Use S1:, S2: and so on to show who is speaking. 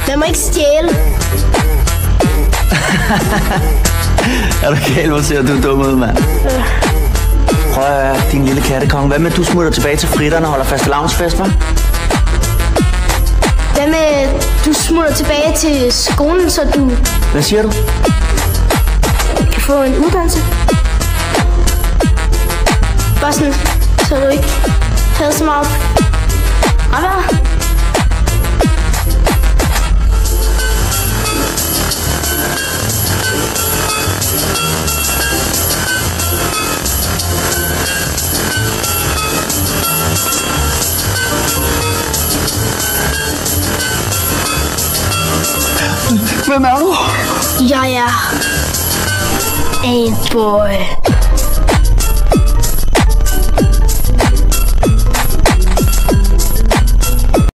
S1: Man må ikke stjæle.
S2: Er du galt, hvor ser du dum ud, mand? Prøv at høre, din lille kattekonge. Hvad med, du smutter tilbage til fritterne og holder fastelavnsfest, hva'?
S1: Hvad med, du smutter tilbage til skolen, så du
S2: Hvad siger du?
S1: kan få en uddannelse? Bare sådan, så du ikke havde så meget fravær.
S2: Hvem er du?
S1: Jeg er en boy.